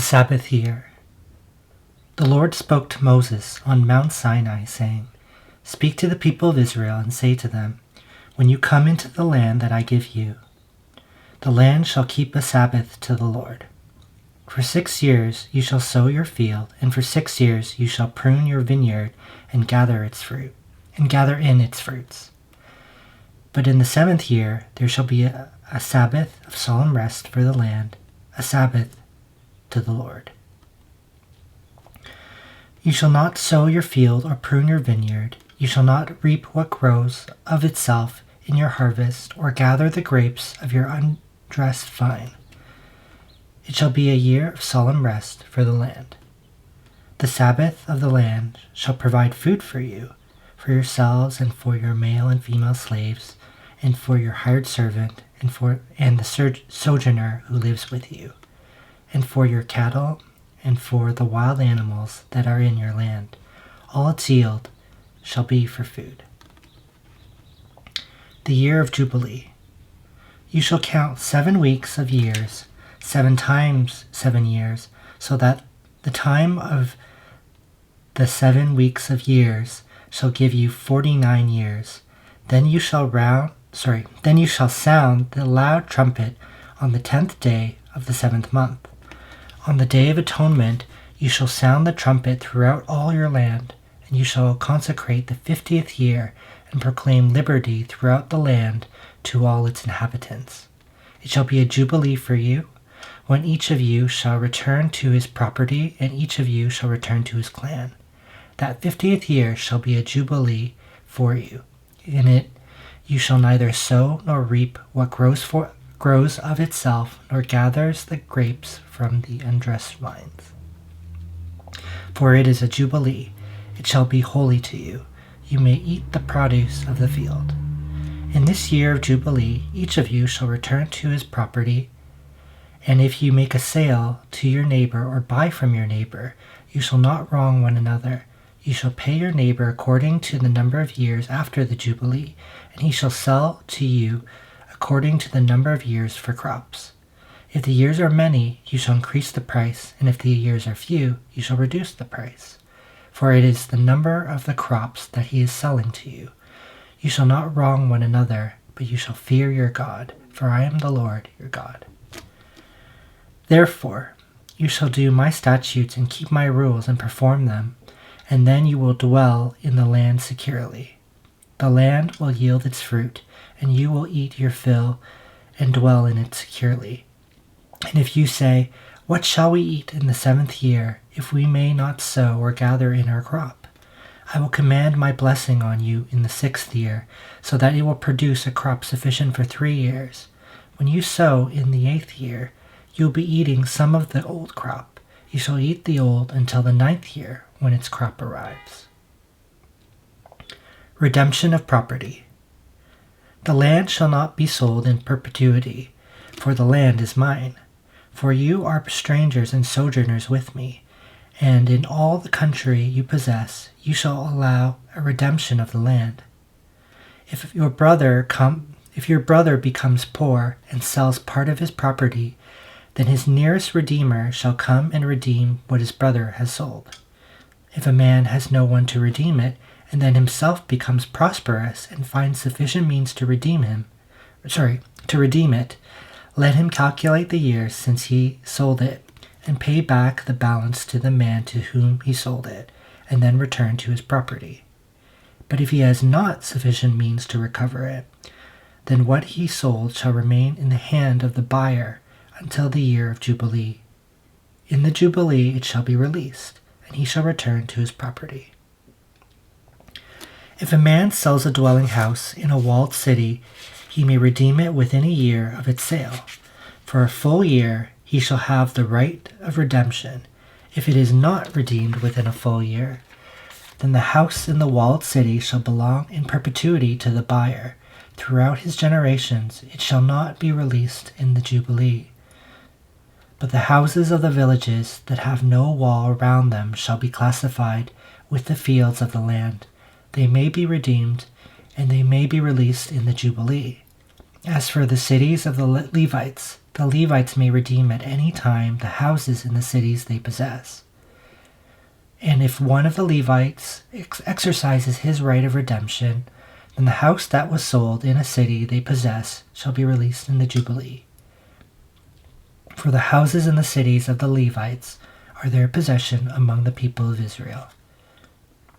Sabbath year. The Lord spoke to Moses on Mount Sinai, saying, Speak to the people of Israel and say to them, When you come into the land that I give you, the land shall keep a Sabbath to the Lord. For 6 years you shall sow your field, and for 6 years you shall prune your vineyard and gather in its fruits. But in the 7th year there shall be a Sabbath of solemn rest for the land, a Sabbath to the Lord. You shall not sow your field or prune your vineyard. You shall not reap what grows of itself in your harvest, or gather the grapes of your undressed vine. It shall be a year of solemn rest for the land. The Sabbath of the land shall provide food for you, for yourselves and for your male and female slaves, and for your hired servant, and the sojourner who lives with you, and for your cattle, and for the wild animals that are in your land. All its yield shall be for food. The year of Jubilee. You shall count 7 weeks of years, 7 times 7 years, so that the time of the 7 weeks of years shall give you 49 years. Then you shall sound the loud trumpet on the 10th day of the 7th month. On the Day of Atonement you shall sound the trumpet throughout all your land, and you shall consecrate the 50th year and proclaim liberty throughout the land to all its inhabitants. It shall be a jubilee for you, when each of you shall return to his property, and each of you shall return to his clan. That 50th year shall be a jubilee for you. In it you shall neither sow nor reap what grows of itself, nor gathers the grapes from the undressed vines. For it is a jubilee, it shall be holy to you. You may eat the produce of the field. In this year of jubilee, each of you shall return to his property, and if you make a sale to your neighbor or buy from your neighbor, you shall not wrong one another. You shall pay your neighbor according to the number of years after the jubilee, and he shall sell to you according to the number of years for crops. If the years are many, you shall increase the price, and if the years are few, you shall reduce the price. For it is the number of the crops that he is selling to you. You shall not wrong one another, but you shall fear your God, for I am the Lord your God. Therefore, you shall do my statutes and keep my rules and perform them, and then you will dwell in the land securely. The land will yield its fruit, and you will eat your fill and dwell in it securely. And if you say, What shall we eat in the 7th year, if we may not sow or gather in our crop? I will command my blessing on you in the 6th year, so that it will produce a crop sufficient for 3 years. When you sow in the 8th year, you will be eating some of the old crop. You shall eat the old until the 9th year, when its crop arrives. Redemption of property. The land shall not be sold in perpetuity, for the land is mine. For you are strangers and sojourners with me, and in all the country you possess you shall allow a redemption of the land. If your brother becomes poor and sells part of his property, then his nearest redeemer shall come and redeem what his brother has sold. If a man has no one to redeem it, and then himself becomes prosperous and finds sufficient means to redeem it, let him calculate the years since he sold it, and pay back the balance to the man to whom he sold it, and then return to his property. But if he has not sufficient means to recover it, then what he sold shall remain in the hand of the buyer until the year of Jubilee. In the Jubilee it shall be released, and he shall return to his property. If a man sells a dwelling house in a walled city, he may redeem it within a year of its sale. For a full year he shall have the right of redemption. If it is not redeemed within a full year, then the house in the walled city shall belong in perpetuity to the buyer. Throughout his generations it shall not be released in the Jubilee. But the houses of the villages that have no wall around them shall be classified with the fields of the land. They may be redeemed, and they may be released in the Jubilee. As for the cities of the Levites, The Levites may redeem at any time the houses in the cities they possess. And if one of the Levites exercises his right of redemption, then the house that was sold in a city they possess shall be released in the jubilee. For the houses in the cities of the Levites are their possession among the people of Israel.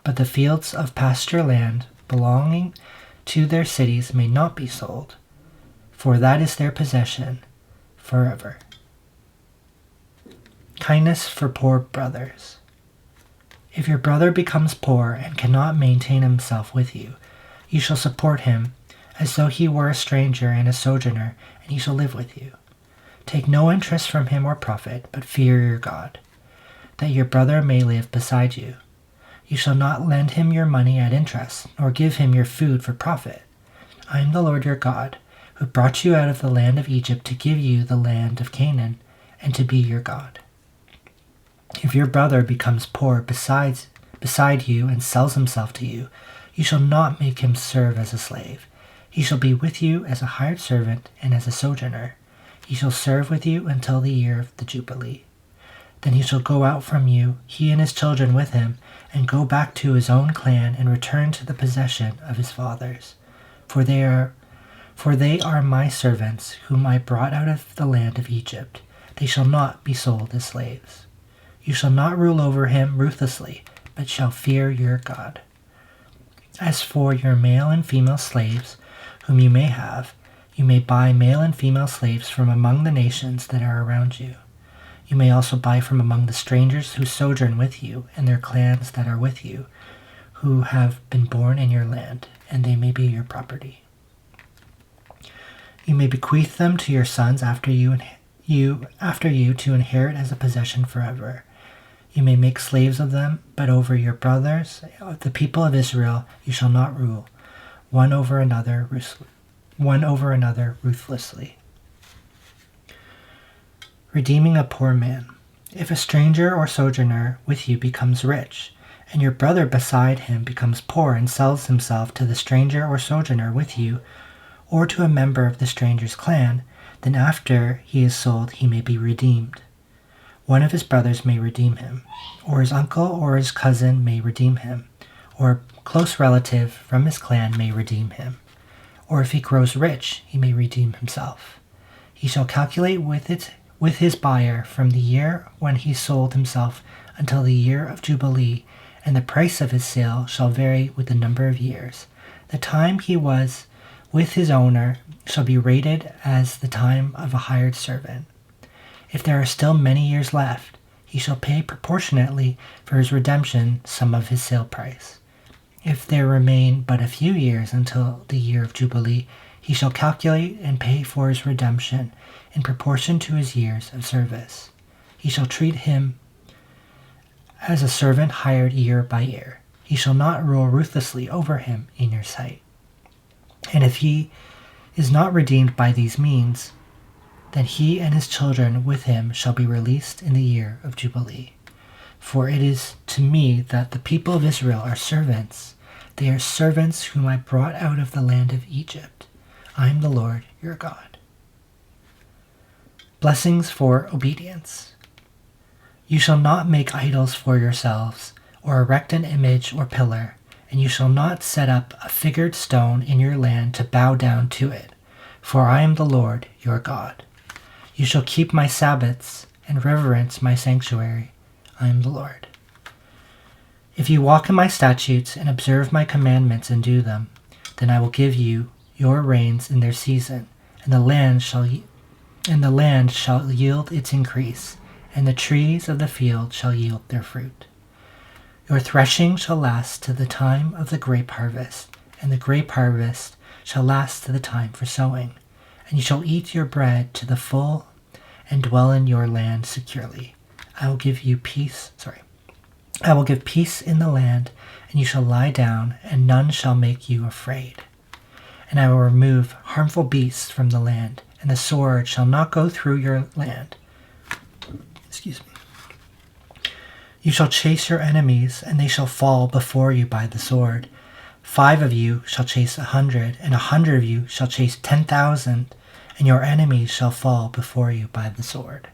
But the fields of pasture land belonging to their cities may not be sold, for that is their possession forever. Kindness for poor brothers. If your brother becomes poor and cannot maintain himself with you, you shall support him as though he were a stranger and a sojourner, and he shall live with you. Take no interest from him or profit, but fear your God, that your brother may live beside you. You shall not lend him your money at interest, nor give him your food for profit. I am the Lord your God, who brought you out of the land of Egypt to give you the land of Canaan, and to be your God. If your brother becomes poor beside you and sells himself to you, you shall not make him serve as a slave. He shall be with you as a hired servant and as a sojourner. He shall serve with you until the year of the Jubilee. Then he shall go out from you, he and his children with him, and go back to his own clan and return to the possession of his fathers. For they are my servants, whom I brought out of the land of Egypt. They shall not be sold as slaves. You shall not rule over him ruthlessly, but shall fear your God. As for your male and female slaves, whom you may have, you may buy male and female slaves from among the nations that are around you. You may also buy from among the strangers who sojourn with you, and their clans that are with you, who have been born in your land, and they may be your property. You may bequeath them to your sons after you to inherit as a possession forever. You may make slaves of them, but over your brothers, the people of Israel, you shall not rule, one over another ruthlessly. Redeeming a poor man. If a stranger or sojourner with you becomes rich, and your brother beside him becomes poor and sells himself to the stranger or sojourner with you, or to a member of the stranger's clan, then after he is sold he may be redeemed. One of his brothers may redeem him, or his uncle or his cousin may redeem him, or a close relative from his clan may redeem him. Or if he grows rich, he may redeem himself. He shall calculate with his buyer from the year when he sold himself until the year of Jubilee, and the price of his sale shall vary with the number of years. The time he was with his owner shall be rated as the time of a hired servant. If there are still many years left, he shall pay proportionately for his redemption some of his sale price. If there remain but a few years until the year of Jubilee, he shall calculate and pay for his redemption in proportion to his years of service. He shall treat him as a servant hired year by year. He shall not rule ruthlessly over him in your sight. And if he is not redeemed by these means, then he and his children with him shall be released in the year of Jubilee. For it is to me that the people of Israel are servants. They are servants whom I brought out of the land of Egypt. I am the Lord your God. Blessings for obedience. You shall not make idols for yourselves, or erect an image or pillar, and you shall not set up a figured stone in your land to bow down to it, for I am the Lord your God. You shall keep my Sabbaths and reverence my sanctuary. I am the Lord. If you walk in my statutes and observe my commandments and do them, then I will give you your rains in their season, and the land shall yield its increase, and the trees of the field shall yield their fruit. Your threshing shall last to the time of the grape harvest, and the grape harvest shall last to the time for sowing. And you shall eat your bread to the full and dwell in your land securely. I will give peace in the land, and you shall lie down, and none shall make you afraid. And I will remove harmful beasts from the land, and the sword shall not go through your land. You shall chase your enemies, and they shall fall before you by the sword. 5 of you shall chase 100, and 100 of you shall chase 10,000, and your enemies shall fall before you by the sword.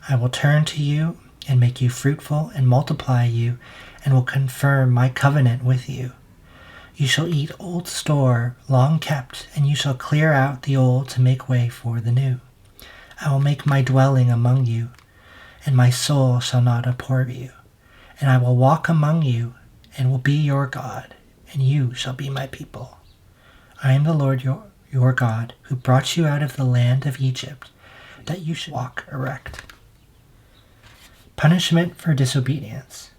I will turn to you and make you fruitful and multiply you, and will confirm my covenant with you. You shall eat old store long kept, and you shall clear out the old to make way for the new. I will make my dwelling among you, and my soul shall not abhor you. And I will walk among you, and will be your God, and you shall be my people. I am the Lord your God, who brought you out of the land of Egypt, that you should walk erect. Punishment for disobedience.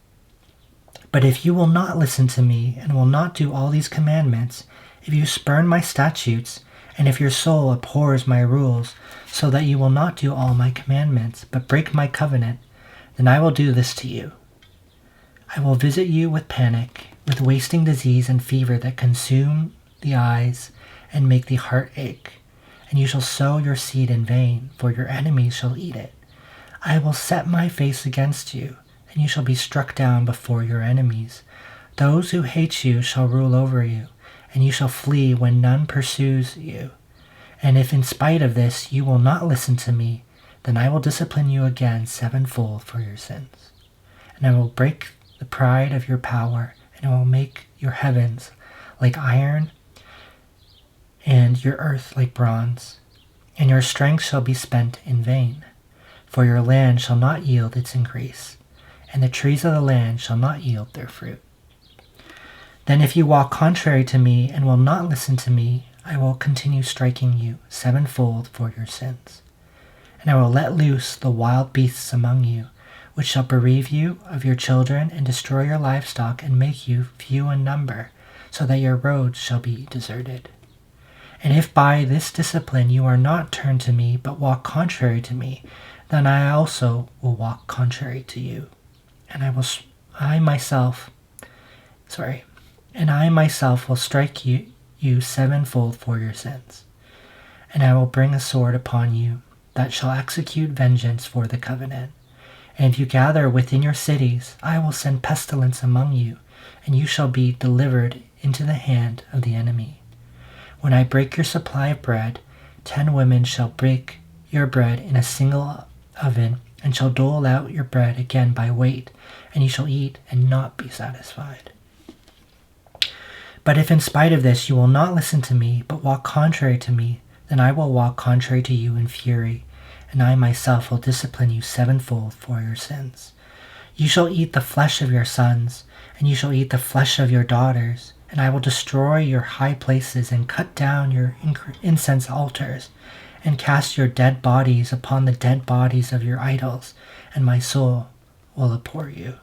But if you will not listen to me, and will not do all these commandments, if you spurn my statutes, and if your soul abhors my rules, so that you will not do all my commandments, but break my covenant, then I will do this to you. I will visit you with panic, with wasting disease and fever that consume the eyes and make the heart ache. And you shall sow your seed in vain, for your enemies shall eat it. I will set my face against you, and you shall be struck down before your enemies. Those who hate you shall rule over you, and you shall flee when none pursues you. And if in spite of this you will not listen to me, then I will discipline you again sevenfold for your sins. And I will break the pride of your power, and I will make your heavens like iron, and your earth like bronze. And your strength shall be spent in vain, for your land shall not yield its increase, and the trees of the land shall not yield their fruit. Then if you walk contrary to me and will not listen to me, I will continue striking you sevenfold for your sins. And I will let loose the wild beasts among you, which shall bereave you of your children and destroy your livestock and make you few in number, so that your roads shall be deserted. And if by this discipline you are not turned to me, but walk contrary to me, then I also will walk contrary to you. And I myself will strike you sevenfold for your sins. And I will bring a sword upon you that shall execute vengeance for the covenant. And if you gather within your cities, I will send pestilence among you, and you shall be delivered into the hand of the enemy. When I break your supply of bread, 10 women shall bake your bread in a single oven, and shall dole out your bread again by weight, and you shall eat and not be satisfied. But if in spite of this you will not listen to me, but walk contrary to me, then I will walk contrary to you in fury, and I myself will discipline you sevenfold for your sins. You shall eat the flesh of your sons, and you shall eat the flesh of your daughters, and I will destroy your high places and cut down your incense altars, and cast your dead bodies upon the dead bodies of your idols, and my soul will abhor you.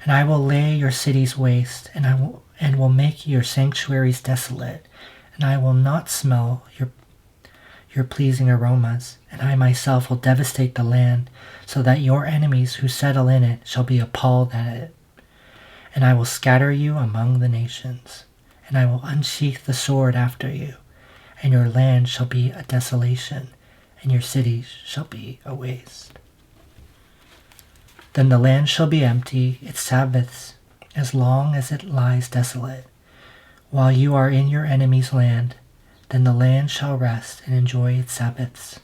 And I will lay your cities waste, and will make your sanctuaries desolate, and I will not smell your pleasing aromas, and I myself will devastate the land, so that your enemies who settle in it shall be appalled at it. And I will scatter you among the nations, and I will unsheath the sword after you, and your land shall be a desolation, and your cities shall be a waste. Then the land shall be empty, its Sabbaths, as long as it lies desolate. While you are in your enemy's land, then the land shall rest and enjoy its Sabbaths.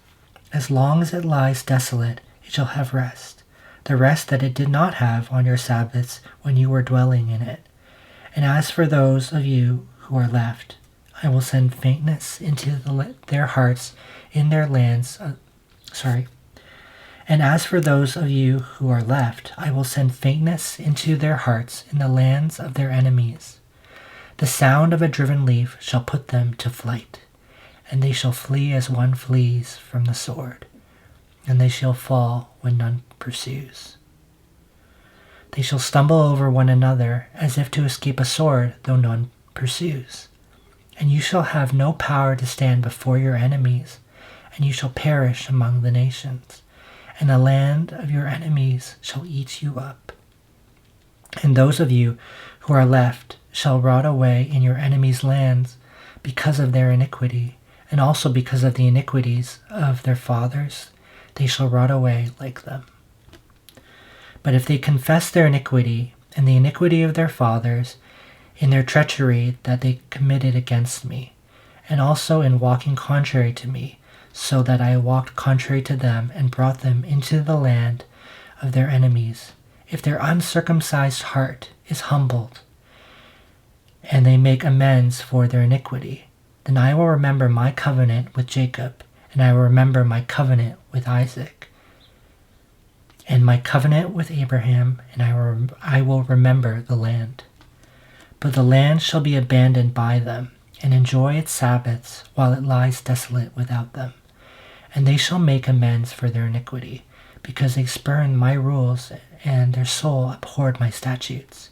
As long as it lies desolate, it shall have rest, the rest that it did not have on your Sabbaths when you were dwelling in it. And as for those of you who are left, I will send faintness into their hearts in their lands. And as for those of you who are left, I will send faintness into their hearts in the lands of their enemies. The sound of a driven leaf shall put them to flight, and they shall flee as one flees from the sword, and they shall fall when none pursues. They shall stumble over one another as if to escape a sword, though none pursues. And you shall have no power to stand before your enemies, and you shall perish among the nations, and the land of your enemies shall eat you up. And those of you who are left shall rot away in your enemies' lands because of their iniquity, and also because of the iniquities of their fathers, they shall rot away like them. But if they confess their iniquity and the iniquity of their fathers in their treachery that they committed against me, and also in walking contrary to me, so that I walked contrary to them and brought them into the land of their enemies. If their uncircumcised heart is humbled, and they make amends for their iniquity, then I will remember my covenant with Jacob, and I will remember my covenant with Isaac, and my covenant with Abraham, and I will remember the land. But the land shall be abandoned by them, and enjoy its Sabbaths while it lies desolate without them. And they shall make amends for their iniquity, because they spurned my rules, and their soul abhorred my statutes.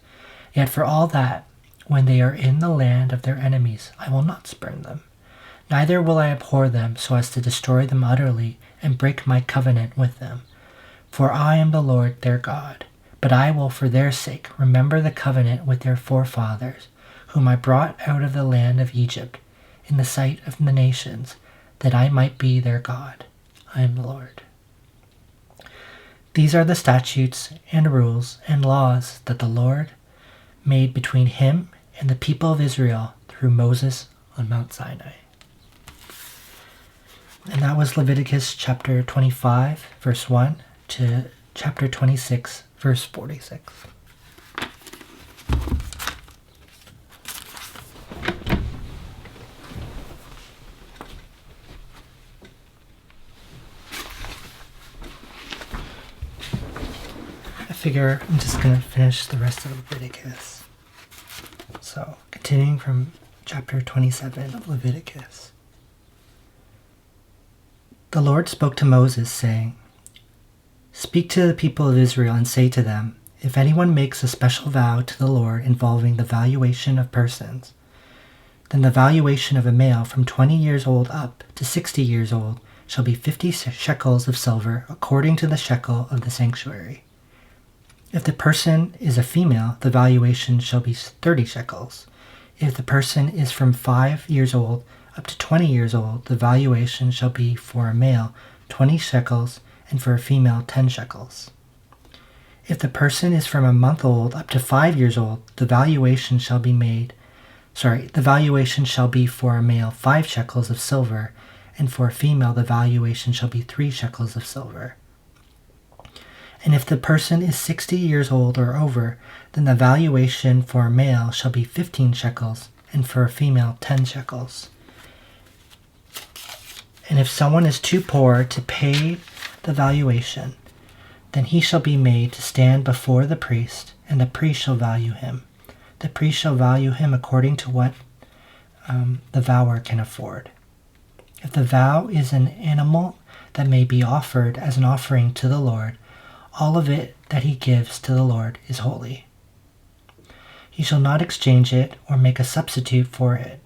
Yet for all that, when they are in the land of their enemies, I will not spurn them. Neither will I abhor them so as to destroy them utterly and break my covenant with them. For I am the Lord their God. But I will for their sake remember the covenant with their forefathers, whom I brought out of the land of Egypt, in the sight of the nations, that I might be their God. I am the Lord. These are the statutes and rules and laws that the Lord made between him and the people of Israel through Moses on Mount Sinai. And that was Leviticus chapter 25, verse 1 to chapter 26, verse 46. I figure I'm just going to finish the rest of Leviticus. So, continuing from chapter 27 of Leviticus. The Lord spoke to Moses, saying, "Speak to the people of Israel and say to them, if anyone makes a special vow to the Lord involving the valuation of persons, then the valuation of a male from 20 years old up to 60 years old shall be 50 shekels of silver according to the shekel of the sanctuary. If the person is a female, the valuation shall be 30 shekels. If the person is from 5 years old up to 20 years old, the valuation shall be for a male 20 shekels, and for a female 10 shekels. If the person is from a month old up to 5 years old, the valuation shall be for a male 5 shekels of silver, and for a female the valuation shall be 3 shekels of silver. And if the person is 60 years old or over, then the valuation for a male shall be 15 shekels, and for a female 10 shekels. And if someone is too poor to pay the valuation, then he shall be made to stand before the priest, and the priest shall value him. The priest shall value him according to what the vower can afford. If the vow is an animal that may be offered as an offering to the Lord, all of it that he gives to the Lord is holy. He shall not exchange it or make a substitute for it,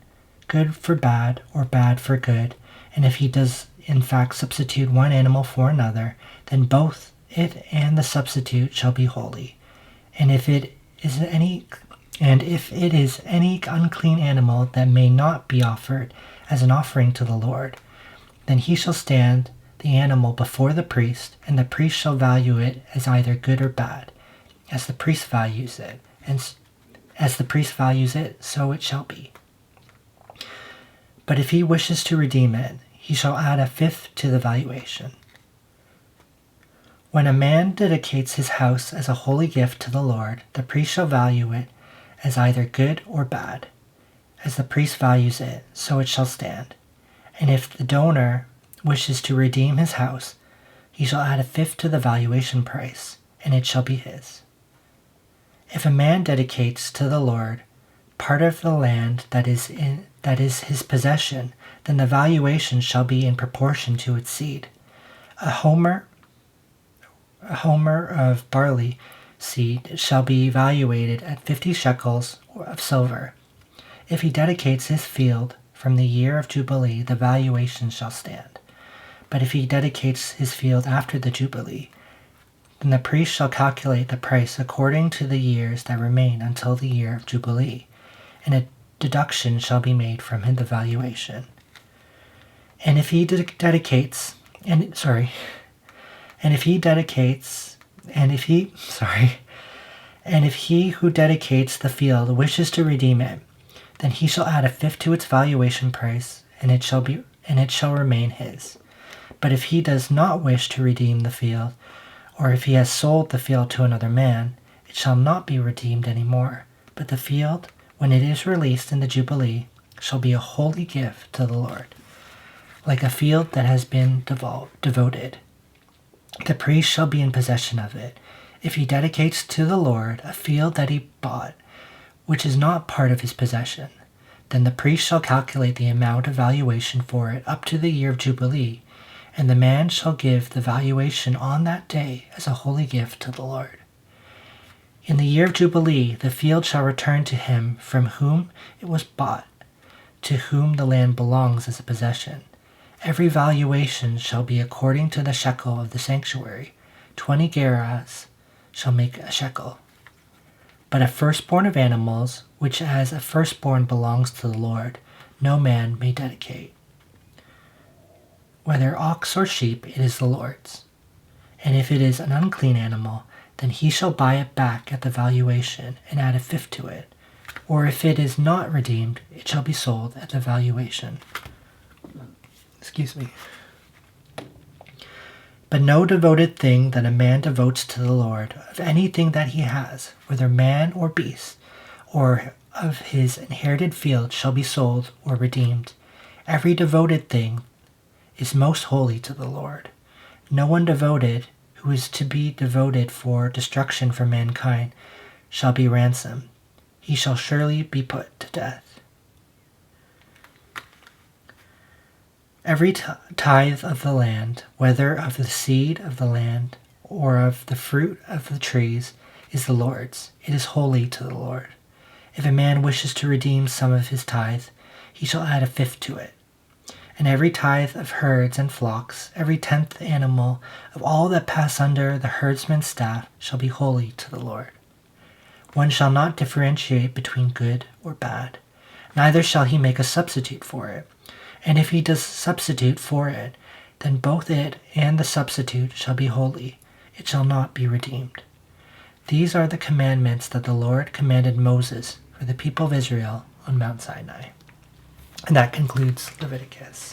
good for bad or bad for good, and if he does in fact substitute one animal for another, then both it and the substitute shall be holy. And if it is any unclean animal that may not be offered as an offering to the Lord, then he shall stand the animal before the priest, and the priest shall value it as either good or bad, as the priest values it, and as the priest values it, so it shall be. But if he wishes to redeem it, he shall add a fifth to the valuation. When a man dedicates his house as a holy gift to the Lord, the priest shall value it as either good or bad. As the priest values it, so it shall stand. And if the donor wishes to redeem his house, he shall add a fifth to the valuation price, and it shall be his. If a man dedicates to the Lord part of the land that is his possession, then the valuation shall be in proportion to its seed. A homer of barley seed shall be valuated at 50 shekels of silver. If he dedicates his field from the year of Jubilee, the valuation shall stand. But if he dedicates his field after the Jubilee, then the priest shall calculate the price according to the years that remain until the year of Jubilee, and a deduction shall be made from the valuation. And if he who dedicates the field wishes to redeem it, then he shall add a fifth to its valuation price, and it shall remain his. But if he does not wish to redeem the field, or if he has sold the field to another man, it shall not be redeemed any more. But the field, when it is released in the jubilee, shall be a holy gift to the Lord, like a field that has been devoted. The priest shall be in possession of it. If he dedicates to the Lord a field that he bought, which is not part of his possession, then the priest shall calculate the amount of valuation for it up to the year of Jubilee, and the man shall give the valuation on that day as a holy gift to the Lord. In the year of Jubilee, the field shall return to him from whom it was bought, to whom the land belongs as a possession. Every valuation shall be according to the shekel of the sanctuary. 20 gerahs shall make a shekel. But a firstborn of animals, which as a firstborn belongs to the Lord, no man may dedicate. Whether ox or sheep, it is the Lord's. And if it is an unclean animal, then he shall buy it back at the valuation and add a fifth to it. Or if it is not redeemed, it shall be sold at the valuation. But no devoted thing that a man devotes to the Lord, of anything that he has, whether man or beast, or of his inherited field, shall be sold or redeemed. Every devoted thing is most holy to the Lord. No one devoted, who is to be devoted for destruction for mankind, shall be ransomed. He shall surely be put to death. Every tithe of the land, whether of the seed of the land or of the fruit of the trees, is the Lord's. It is holy to the Lord. If a man wishes to redeem some of his tithe, he shall add a fifth to it. And every tithe of herds and flocks, every 10th animal of all that pass under the herdsman's staff, shall be holy to the Lord. One shall not differentiate between good or bad, neither shall he make a substitute for it. And if he does substitute for it, then both it and the substitute shall be holy. It shall not be redeemed. These are the commandments that the Lord commanded Moses for the people of Israel on Mount Sinai. And that concludes Leviticus.